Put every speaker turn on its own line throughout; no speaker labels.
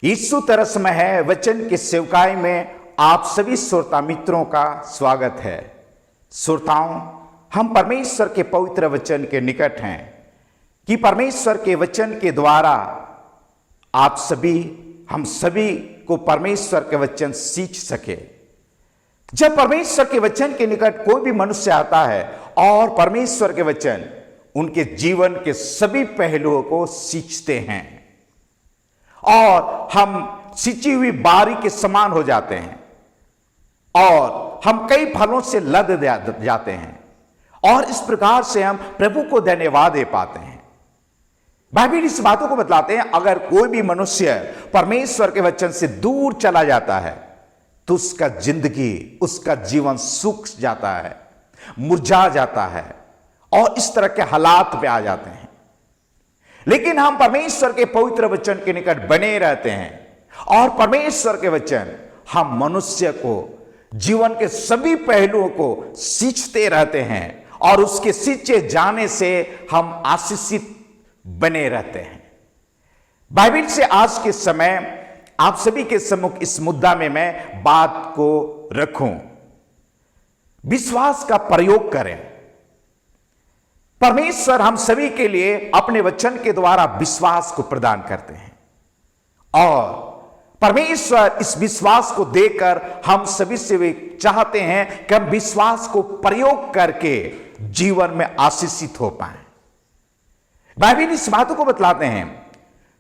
यीशु तरस में है वचन की सेवकाई में आप सभी श्रोता मित्रों का स्वागत है। श्रोताओं, हम परमेश्वर के पवित्र वचन के निकट हैं कि परमेश्वर के वचन के द्वारा हम सभी को परमेश्वर के वचन सीख सके। जब परमेश्वर के वचन के निकट कोई भी मनुष्य आता है और परमेश्वर के वचन उनके जीवन के सभी पहलुओं को सींचते हैं और हम सिंची हुई बारी के समान हो जाते हैं और हम कई फलों से लद जाते हैं और इस प्रकार से हम प्रभु को धन्यवाद दे पाते हैं। बाइबल इस बातों को बतलाते हैं, अगर कोई भी मनुष्य परमेश्वर के वचन से दूर चला जाता है तो उसका जीवन सूख जाता है, मुरझा जाता है और इस तरह के हालात पे आ जाते हैं। लेकिन हम परमेश्वर के पवित्र वचन के निकट बने रहते हैं और परमेश्वर के वचन हम मनुष्य को जीवन के सभी पहलुओं को सींचते रहते हैं और उसके सींचे जाने से हम आशीषित बने रहते हैं। बाइबल से आज के समय आप सभी के सम्मुख इस मुद्दा में मैं बात को रखूं। विश्वास का प्रयोग करें। परमेश्वर हम सभी के लिए अपने वचन के द्वारा विश्वास को प्रदान करते हैं और परमेश्वर इस विश्वास को देकर हम सभी से भी चाहते हैं कि हम विश्वास को प्रयोग करके जीवन में आशीषित हो पाए। बाइबल इस बातों को बतलाते हैं,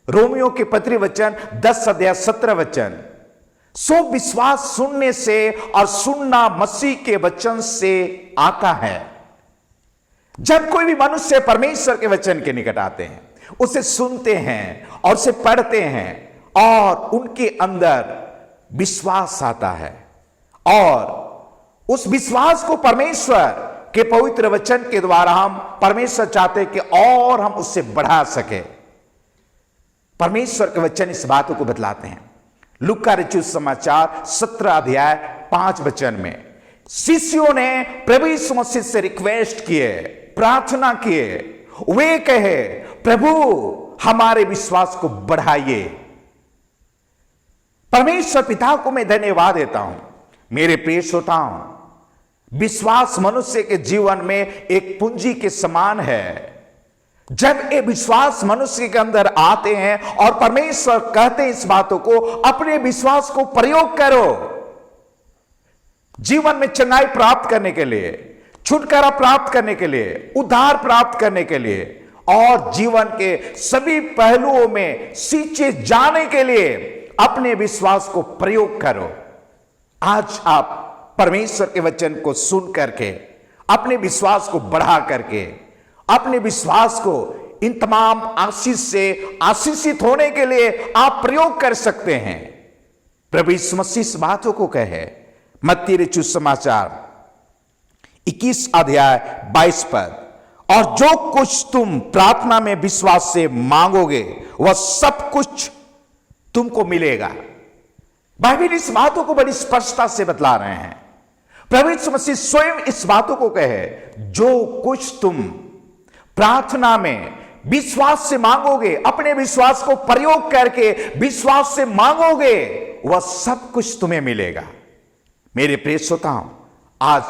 रोमियो के पत्री वचन 10 अध्याय 17 वचन, सो विश्वास सुनने से और सुनना मसीह के वचन से आता है। जब कोई भी मनुष्य परमेश्वर के वचन के निकट आते हैं, उसे सुनते हैं और उसे पढ़ते हैं और उनके अंदर विश्वास आता है और उस विश्वास को परमेश्वर के पवित्र वचन के द्वारा हम परमेश्वर चाहते हैं कि और हम उससे बढ़ा सके। परमेश्वर के वचन इस बातों को बतलाते हैं। लूका रचित समाचार 17 अध्याय 5 वचन में शिष्यों ने प्रभु यीशु मसीह से रिक्वेस्ट किए, प्रार्थना किए, वे कहे, प्रभु हमारे विश्वास को बढ़ाइए। परमेश्वर पिता को मैं धन्यवाद देता हूं। मेरे प्रिय श्रोताओं, विश्वास मनुष्य के जीवन में एक पूंजी के समान है। जब ये विश्वास मनुष्य के अंदर आते हैं और परमेश्वर कहते हैं इस बातों को, अपने विश्वास को प्रयोग करो जीवन में चंगाई प्राप्त करने के लिए, छुटकारा प्राप्त करने के लिए, उद्धार प्राप्त करने के लिए और जीवन के सभी पहलुओं में सींचे जाने के लिए अपने विश्वास को प्रयोग करो। आज आप परमेश्वर के वचन को सुन करके अपने विश्वास को बढ़ा करके अपने विश्वास को इन तमाम आशीष से आशीषित होने के लिए आप प्रयोग कर सकते हैं। प्रभु यीशु मसीह इस बातों को कहे, मत्ती रचित समाचार 21 अध्याय 22 पद, और जो कुछ तुम प्रार्थना में विश्वास से मांगोगे वह सब कुछ तुमको मिलेगा। बाइबल इस बातों को बड़ी स्पष्टता से बतला रहे हैं। प्रभु यीशु मसीह स्वयं इस बातों को कहे, जो कुछ तुम प्रार्थना में विश्वास से मांगोगे, अपने विश्वास को प्रयोग करके विश्वास से मांगोगे, वह सब कुछ तुम्हें मिलेगा। मेरे प्रिय श्रोताओं, आज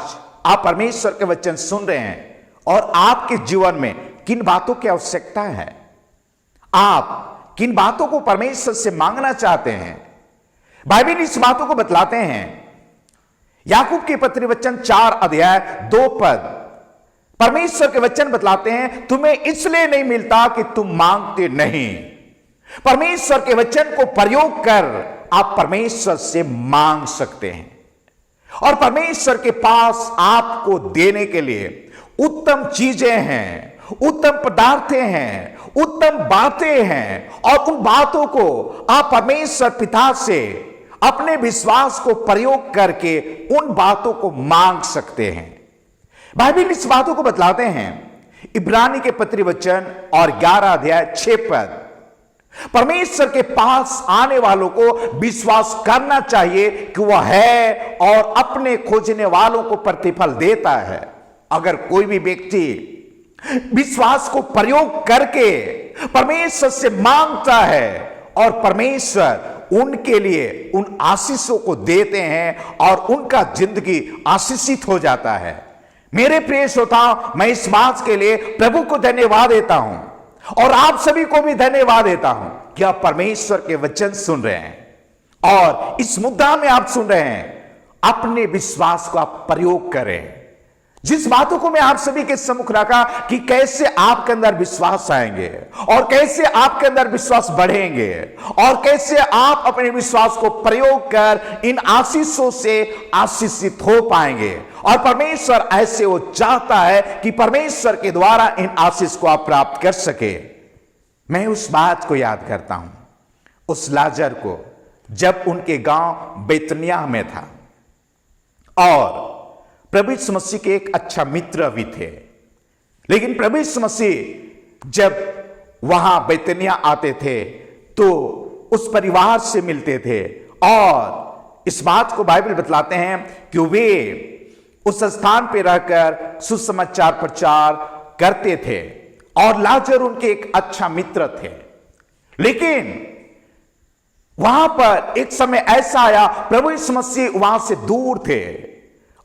आप परमेश्वर के वचन सुन रहे हैं और आपके जीवन में किन बातों की आवश्यकता है, आप किन बातों को परमेश्वर से मांगना चाहते हैं। बाइबल इस बातों को बतलाते हैं। याकूब के पत्री वचन 4 अध्याय 2 पद, परमेश्वर के वचन बतलाते हैं, तुम्हें इसलिए नहीं मिलता कि तुम मांगते नहीं। परमेश्वर के वचन को प्रयोग कर आप परमेश्वर से मांग सकते हैं और परमेश्वर के पास आपको देने के लिए उत्तम चीजें हैं, उत्तम पदार्थें हैं, उत्तम बातें हैं और उन बातों को आप परमेश्वर पिता से अपने विश्वास को प्रयोग करके उन बातों को मांग सकते हैं। बाइबल इस बातों को बतलाते हैं। इब्रानी के पत्री वचन और 11 अध्याय 6 पद, परमेश्वर के पास आने वालों को विश्वास करना चाहिए कि वह है और अपने खोजने वालों को प्रतिफल देता है। अगर कोई भी व्यक्ति विश्वास को प्रयोग करके परमेश्वर से मांगता है और परमेश्वर उनके लिए उन आशीषों को देते हैं और उनका जिंदगी आशीषित हो जाता है। मेरे प्रिय श्रोताओं, मैं इस बात के लिए प्रभु को धन्यवाद देता हूं और आप सभी को भी धन्यवाद देता हूं कि आप परमेश्वर के वचन सुन रहे हैं और इस मुद्दा में आप सुन रहे हैं। अपने विश्वास को आप प्रयोग करें। जिस बातों को मैं आप सभी के सम्मुख रखा कि कैसे आपके अंदर विश्वास आएंगे और कैसे आपके अंदर विश्वास बढ़ेंगे और कैसे आप अपने विश्वास को प्रयोग कर इन आशीषों से आशीषित हो पाएंगे। और परमेश्वर ऐसे वो चाहता है कि परमेश्वर के द्वारा इन आशीष को आप प्राप्त कर सके। मैं उस बात को याद करता हूं, उस लाजर को, जब उनके गांव बेतनिया में था और प्रभु यीशु मसीह के एक अच्छा मित्र भी थे। लेकिन प्रभु यीशु मसीह जब वहां बेतनिया आते थे तो उस परिवार से मिलते थे और इस बात को बाइबल बतलाते हैं कि वे उस स्थान पर रहकर सुसमाचार प्रचार करते थे और लाजर उनके एक अच्छा मित्र थे। लेकिन वहां पर एक समय ऐसा आया, प्रभु यीशु मसीह वहां से दूर थे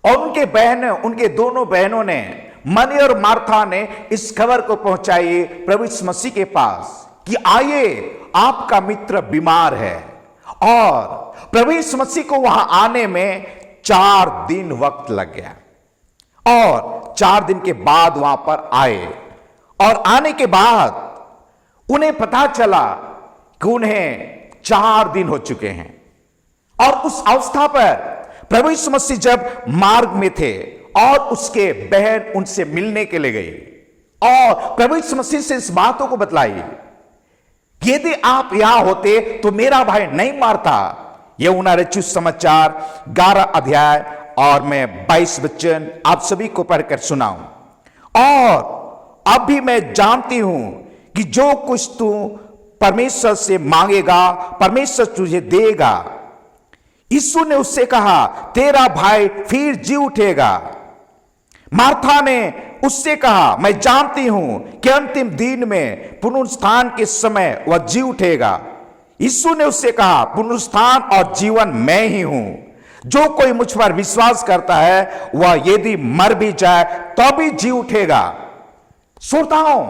और उनके दोनों बहनों ने, मरियम और मार्था ने इस खबर को पहुंचाई प्रभु यीशु मसीह के पास कि आइए, आपका मित्र बीमार है। और प्रभु यीशु मसीह को वहां आने में 4 दिन वक्त लग गया और 4 दिन के बाद वहां पर आए और आने के बाद उन्हें पता चला कि उन्हें 4 दिन हो चुके हैं। और उस अवस्था पर प्रभु यीशु मसीह जब मार्ग में थे और उसके बहन उनसे मिलने के लिए गई और प्रभु यीशु मसीह से इस बातों को बतलाई कि यदि आप यहां होते तो मेरा भाई नहीं मारता। यूहन्ना रचित समाचार 11 अध्याय और मैं 22 वचन आप सभी को पढ़कर सुनाऊं। और अब भी मैं जानती हूं कि जो कुछ तू परमेश्वर से मांगेगा परमेश्वर तुझे देगा। यीशु ने उससे कहा, तेरा भाई फिर जी उठेगा। मार्था ने उससे कहा, मैं जानती हूं कि अंतिम दिन में पुनरुत्थान के समय वह जी उठेगा। यीशु ने उससे कहा, पुनरुत्थान और जीवन मैं ही हूं। जो कोई मुझ पर विश्वास करता है वह यदि मर भी जाए तो भी जी उठेगा। श्रोताओं,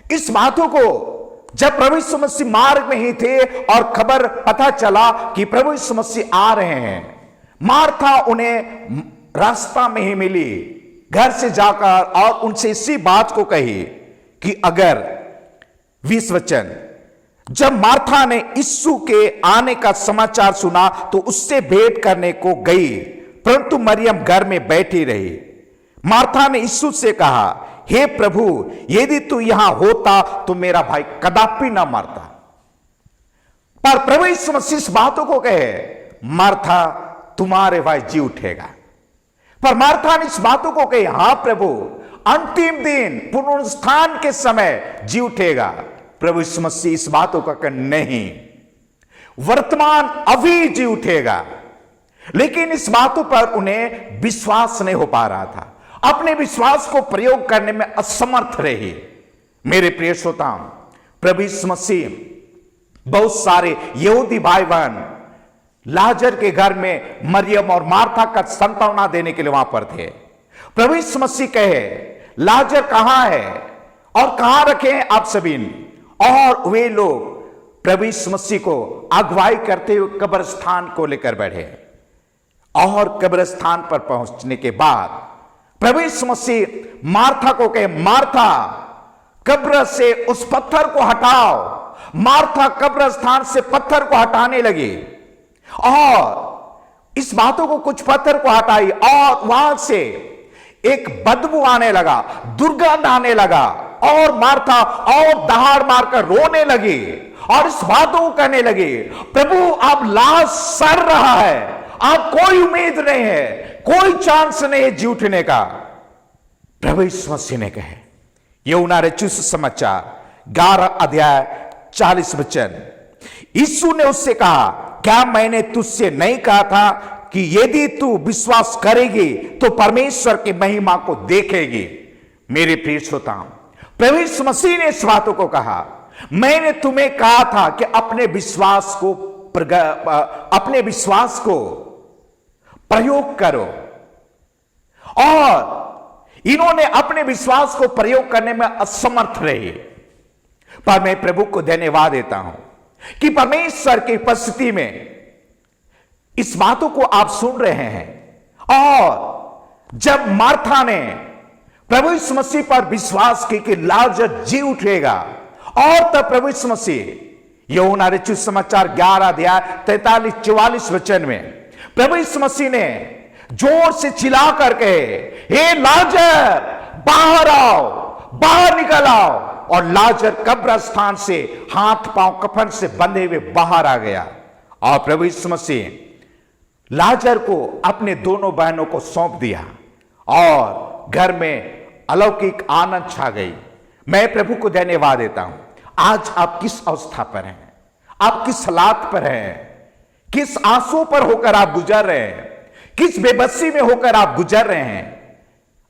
इस बातों को जब प्रभु यीशु मसीह मार्ग में ही थे और खबर पता चला कि प्रभु यीशु मसीह आ रहे हैं, मार्था उन्हें रास्ता में ही मिली घर से जाकर और उनसे इसी बात को कही कि अगर 20 वचन, जब मार्था ने यीशु के आने का समाचार सुना तो उससे भेंट करने को गई, परंतु मरियम घर में बैठी रही। मार्था ने यीशु से कहा, हे प्रभु, यदि तू यहां होता तो मेरा भाई कदापि ना मरता। पर प्रभु यीशु मसीह इस बातों को कहे, मार्था, तुम्हारे भाई जी उठेगा। पर मार्था ने इस बातों को कहे, हां प्रभु, अंतिम दिन पुनरुत्थान के समय जी उठेगा। प्रभु यीशु मसीह इस बातों का कहे, नहीं, वर्तमान अभी जी उठेगा। लेकिन इस बातों पर उन्हें विश्वास नहीं हो पा रहा था, अपने विश्वास को प्रयोग करने में असमर्थ रहे। मेरे प्रिय श्रोताओं, प्रभु यीशु मसीह बहुत सारे यहूदी भाई बहन लाजर के घर में मरियम और मार्था का सांत्वना देने के लिए वहां पर थे। प्रभु यीशु मसीह कहे, लाजर कहां है और कहां रखे हैं आप सभी? और वे लोग प्रभु यीशु मसीह को अगुवाई करते हुए कब्रिस्तान को लेकर बढ़े और कब्रिस्तान पर पहुंचने के बाद प्रभु यीशु मसीह मार्था को कहे, मार्था, कब्र से उस पत्थर को हटाओ। मार्था कब्रिस्तान से पत्थर को हटाने लगी और इस बातों को कुछ पत्थर को हटाई और वहां से एक बदबू आने लगा, दुर्गंध आने लगा और मार्था और दहाड़ मारकर रोने लगी और इस बातों को कहने लगी, प्रभु, अब लाश सड़ रहा है, अब कोई उम्मीद नहीं है, कोई चांस नहीं है जी उठने का। प्रभु यीशु मसीह ने कहे, यूहन्ना रचित समाचार 11 अध्याय 40 वचन, यीशु ने उससे कहा, क्या मैंने तुझसे नहीं कहा था कि यदि तू विश्वास करेगी तो परमेश्वर की महिमा को देखेगी? मेरे प्रिय श्रोताओं, प्रभु यीशु मसीह ने इस बातों को कहा, मैंने तुम्हें कहा था कि अपने विश्वास को अपने विश्वास को प्रयोग करो। और इन्होंने अपने विश्वास को प्रयोग करने में असमर्थ रहे, पर मैं प्रभु को धन्यवाद देता हूं कि परमेश्वर की उपस्थिति में इस बातों को आप सुन रहे हैं। और जब मार्था ने प्रभु यीशु मसीह पर विश्वास की कि लाजर जी उठेगा, और तब प्रभु यीशु मसीह यूहन्ना रचित समाचार 11 अध्याय 43-44 वचन में प्रभु यीशु मसीह ने जोर से चिल्ला करके, हे लाजर बाहर आओ, बाहर निकल आओ। और लाजर कब्रिस्तान से हाथ पांव कफन से बंधे हुए बाहर आ गया। और प्रभु यीशु मसीह लाजर को अपने दोनों बहनों को सौंप दिया और घर में अलौकिक आनंद छा गई। मैं प्रभु को धन्यवाद देता हूं। आज आप किस अवस्था पर हैं, आप किस हालात पर हैं, किस आंसू पर होकर आप गुजर रहे हैं, किस बेबसी में होकर आप गुजर रहे हैं,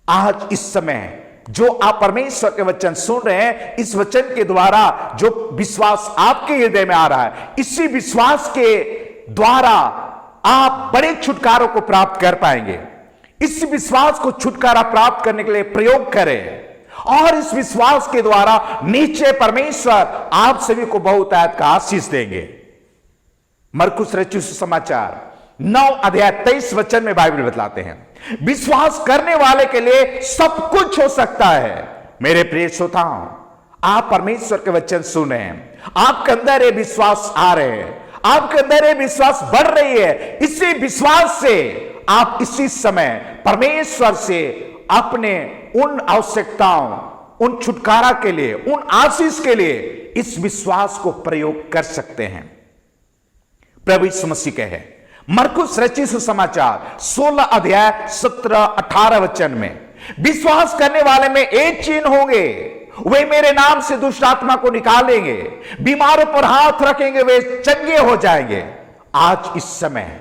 आज इस समय जो आप परमेश्वर के वचन सुन रहे हैं, इस वचन के द्वारा जो विश्वास आपके हृदय में आ रहा है, इसी विश्वास के द्वारा आप बड़े छुटकारों को प्राप्त कर पाएंगे। इस विश्वास को छुटकारा प्राप्त करने के लिए प्रयोग करें, और इस विश्वास के द्वारा नीचे परमेश्वर आप सभी को बहुतायत का आशीष देंगे। मरकुस रचित समाचार 9 अध्याय 23 वचन में बाइबल बतलाते हैं, विश्वास करने वाले के लिए सब कुछ हो सकता है। मेरे प्रिय श्रोताओं, आप परमेश्वर के वचन सुन रहे हैं, आपके अंदर ये विश्वास आ रहे हैं, आपके अंदर ये विश्वास बढ़ रही है। इसी विश्वास से आप इसी समय परमेश्वर से अपने उन आवश्यकताओं, उन छुटकारा के लिए, उन आशीष के लिए इस विश्वास को प्रयोग कर सकते हैं। प्रभु यीशु मसीह कहे मरकुस रचित सुसमाचार 16 अध्याय 17-18 वचन में, विश्वास करने वाले में एक चिन्ह होंगे, वे मेरे नाम से दुष्ट आत्मा को निकालेंगे, बीमारों पर हाथ रखेंगे, वे चंगे हो जाएंगे। आज इस समय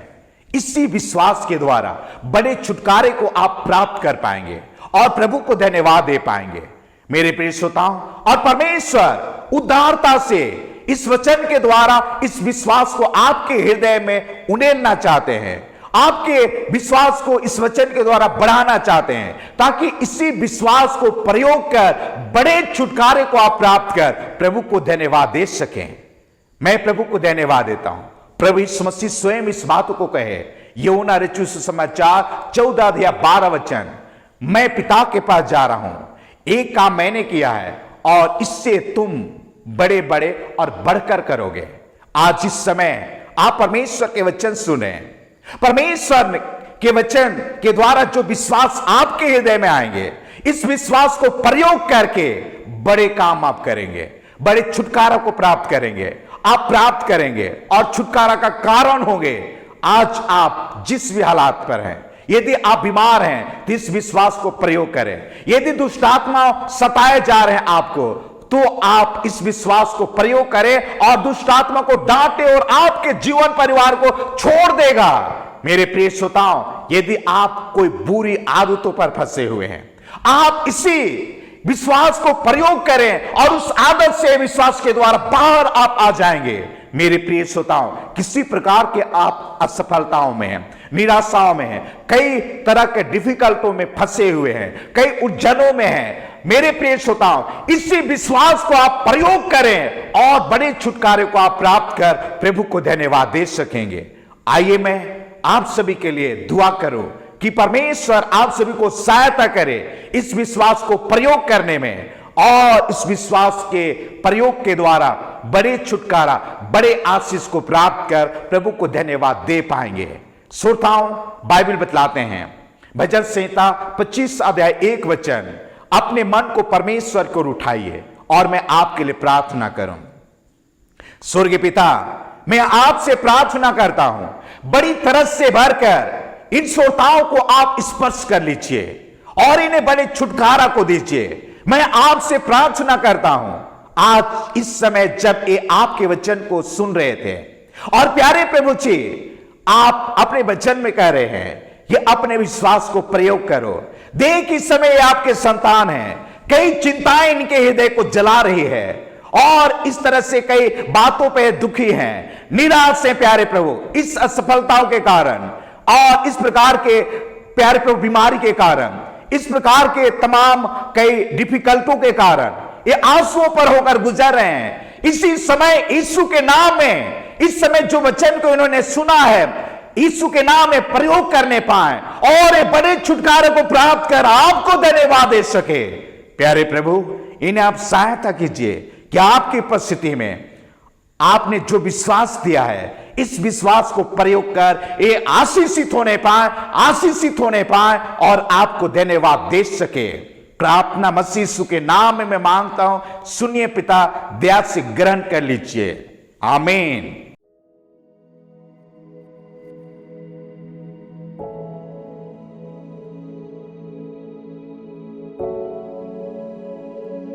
इसी विश्वास के द्वारा बड़े छुटकारे को आप प्राप्त कर पाएंगे और प्रभु को धन्यवाद दे पाएंगे। मेरे प्रिय श्रोताओं, और परमेश्वर उदारता से इस वचन के द्वारा इस विश्वास को आपके हृदय में उड़ेलना चाहते हैं, आपके विश्वास को इस वचन के द्वारा बढ़ाना चाहते हैं, ताकि इसी विश्वास को प्रयोग कर बड़े छुटकारे को आप प्राप्त कर प्रभु को धन्यवाद दे सकें। मैं प्रभु को धन्यवाद देता हूं। प्रभु यीशु मसीह स्वयं इस बात को कहे, यूहन्ना रचित सुसमाचार 14 अध्याय 12 वचन, मैं पिता के पास जा रहा हूं, एक काम मैंने किया है और इससे तुम बड़े बड़े और बढ़कर करोगे। आज इस समय आप परमेश्वर के वचन सुने, परमेश्वर के वचन के द्वारा जो विश्वास आपके हृदय में आएंगे, इस विश्वास को प्रयोग करके बड़े काम आप करेंगे, बड़े छुटकारा को प्राप्त करेंगे, आप प्राप्त करेंगे और छुटकारा का कारण होंगे। आज आप जिस भी हालात पर हैं, यदि आप बीमार हैं तो इस विश्वास को प्रयोग करें, यदि दुष्ट आत्मा सताए जा रहे हैं आपको, तो आप इस विश्वास को प्रयोग करें और दुष्ट आत्मा को डांटे और आपके जीवन परिवार को छोड़ देगा। मेरे प्रिय श्रोताओं, यदि आप कोई बुरी आदतों पर फंसे हुए हैं, आप इसी विश्वास को प्रयोग करें और उस आदत से विश्वास के द्वारा बाहर आप आ जाएंगे। मेरे प्रिय श्रोताओं, किसी प्रकार के आप असफलताओं में हैं, निराशाओं में हैं, कई तरह के डिफिकल्टों में फंसे हुए हैं, कई उलझनों में हैं, मेरे प्रिय श्रोताओं, इसी विश्वास को आप प्रयोग करें और बड़े छुटकारे को आप प्राप्त कर प्रभु को धन्यवाद दे सकेंगे। आइए मैं आप सभी के लिए दुआ करूं कि परमेश्वर आप सभी को सहायता करे इस विश्वास को प्रयोग करने में, और इस विश्वास के प्रयोग के द्वारा बड़े छुटकारा, बड़े आशीष को प्राप्त कर प्रभु को धन्यवाद दे पाएंगे। श्रोताओं, बाइबल बतलाते हैं भजन संहिता 25 अध्याय 1 वचन, अपने मन को परमेश्वर को उठाइए और मैं आपके लिए प्रार्थना करूं। स्वर्गीय पिता, मैं आपसे प्रार्थना करता हूं, बड़ी तरस से भरकर इन श्रोताओं को आप स्पर्श कर लीजिए और इन्हें बड़े छुटकारा को दीजिए। मैं आपसे प्रार्थना करता हूं, आज इस समय जब ये आपके वचन को सुन रहे थे और प्यारे प्रभु जी, आप अपने वचन में कह रहे हैं ये अपने विश्वास को प्रयोग करो। देख इस समय ये आपके संतान हैं, कई चिंताएं इनके हृदय को जला रही है और इस तरह से कई बातों पे दुखी हैं, निराश हैं प्यारे प्रभु, इस असफलताओं के कारण और इस प्रकार के प्यारे प्रभु बीमारी के कारण, इस प्रकार के तमाम कई डिफिकल्टों के कारण ये आंसुओं पर होकर गुजर रहे हैं। इसी समय यीशु के नाम में, इस समय जो वचन को इन्होंने सुना है, यीशु के नाम में प्रयोग करने पाए और एक बड़े छुटकारे को प्राप्त कर आपको धन्यवाद दे सके। प्यारे प्रभु, इन्हें आप सहायता कीजिए कि आपकी उपस्थिति में आपने जो विश्वास दिया है, इस विश्वास को प्रयोग कर ये आशीषित होने पाए और आपको धन्यवाद दे सके। प्रार्थना मसीह यीशु के नाम में मैं मांगता हूं, सुनिए पिता, दया से ग्रहण कर लीजिए। आमीन।